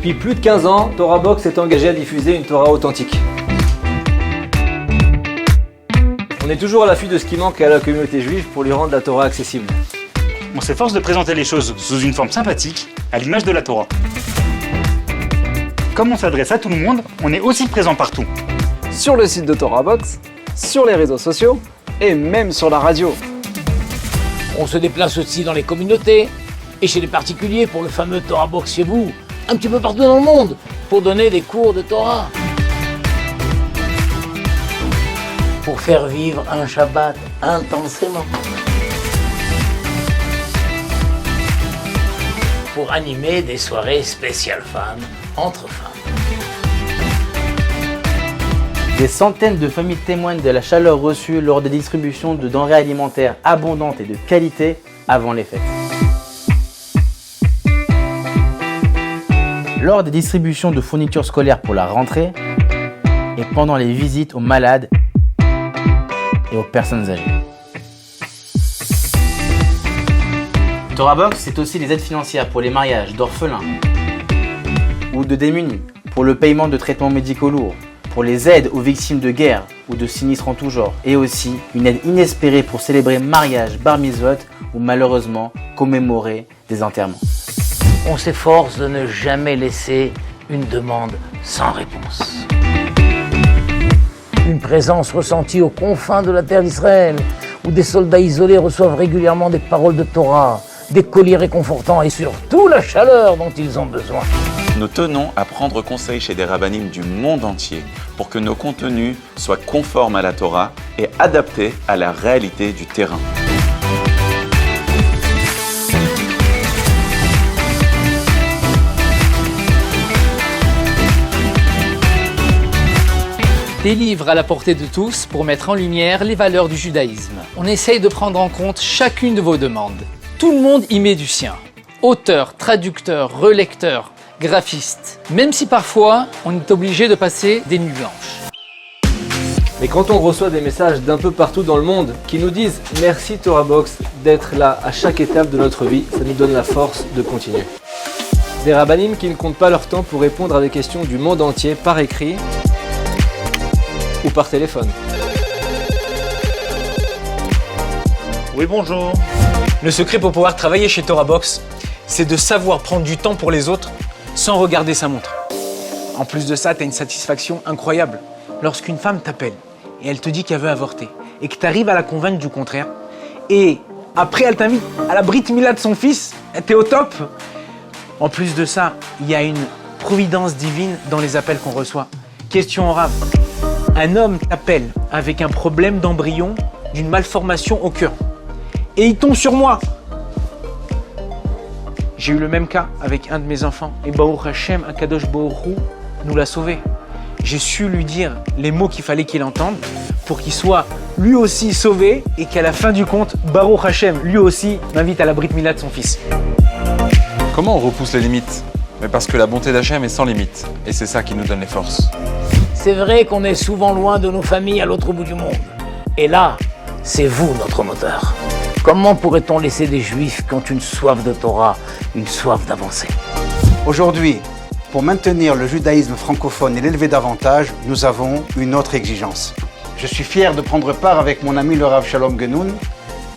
Depuis plus de 15 ans, Torah Box est engagé à diffuser une Torah authentique. On est toujours à l'affût de ce qui manque à la communauté juive pour lui rendre la Torah accessible. On s'efforce de présenter les choses sous une forme sympathique, à l'image de la Torah. Comme on s'adresse à tout le monde, on est aussi présent partout. Sur le site de Torah Box, sur les réseaux sociaux et même sur la radio. On se déplace aussi dans les communautés et chez les particuliers pour le fameux Torah Box chez vous, un petit peu partout dans le monde, pour donner des cours de Torah. Pour faire vivre un Shabbat intensément. Pour animer des soirées spéciales femmes, entre femmes. Des centaines de familles témoignent de la chaleur reçue lors des distributions de denrées alimentaires abondantes et de qualité avant les fêtes. Lors des distributions de fournitures scolaires pour la rentrée et pendant les visites aux malades et aux personnes âgées. Torah Box, c'est aussi les aides financières pour les mariages d'orphelins ou de démunis, pour le paiement de traitements médicaux lourds, pour les aides aux victimes de guerre ou de sinistres en tout genre, et aussi une aide inespérée pour célébrer mariage, bar mitzvot ou malheureusement commémorer des enterrements. On s'efforce de ne jamais laisser une demande sans réponse. Une présence ressentie aux confins de la terre d'Israël, où des soldats isolés reçoivent régulièrement des paroles de Torah, des colliers réconfortants et surtout la chaleur dont ils ont besoin. Nous tenons à prendre conseil chez des rabbinim du monde entier pour que nos contenus soient conformes à la Torah et adaptés à la réalité du terrain. Des livres à la portée de tous pour mettre en lumière les valeurs du judaïsme. On essaye de prendre en compte chacune de vos demandes. Tout le monde y met du sien. Auteurs, traducteurs, relecteurs, graphistes. Même si parfois, on est obligé de passer des nuits blanches. Mais quand on reçoit des messages d'un peu partout dans le monde qui nous disent « Merci Torah Box d'être là à chaque étape de notre vie », ça nous donne la force de continuer. Des rabbinim qui ne comptent pas leur temps pour répondre à des questions du monde entier par écrit ou par téléphone. Oui, bonjour. Le secret pour pouvoir travailler chez Torah Box, c'est de savoir prendre du temps pour les autres sans regarder sa montre. En plus de ça, tu as une satisfaction incroyable. Lorsqu'une femme t'appelle et elle te dit qu'elle veut avorter et que tu arrives à la convaincre du contraire et après elle t'invite à la brit mila de son fils, t'es au top. En plus de ça, il y a une providence divine dans les appels qu'on reçoit. Question en rave. Un homme t'appelle avec un problème d'embryon d'une malformation au cœur. Et il tombe sur moi. J'ai eu le même cas avec un de mes enfants. Et Baruch Hashem, Akadosh Baruch Hu, nous l'a sauvé. J'ai su lui dire les mots qu'il fallait qu'il entende pour qu'il soit lui aussi sauvé et qu'à la fin du compte, Baruch Hashem, lui aussi, m'invite à la brit mila de son fils. Comment on repousse les limites? Mais parce que la bonté d'Hachem est sans limite. Et c'est ça qui nous donne les forces. C'est vrai qu'on est souvent loin de nos familles à l'autre bout du monde. Et là, c'est vous notre moteur. Comment pourrait-on laisser des Juifs qui ont une soif de Torah, une soif d'avancer? Aujourd'hui, pour maintenir le judaïsme francophone et l'élever davantage, nous avons une autre exigence. Je suis fier de prendre part avec mon ami le Rav Shalom Genoun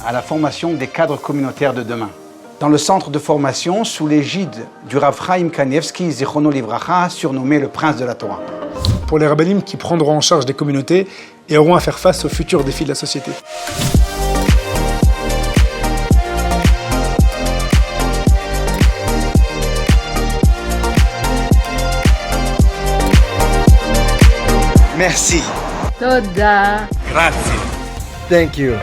à la formation des cadres communautaires de demain. Dans le centre de formation, sous l'égide du Rav Chaim Kanievski, Zichrono Livracha, surnommé le Prince de la Torah. Pour les rabbinim qui prendront en charge des communautés et auront à faire face aux futurs défis de la société. Merci. Toda. Grazie. Thank you.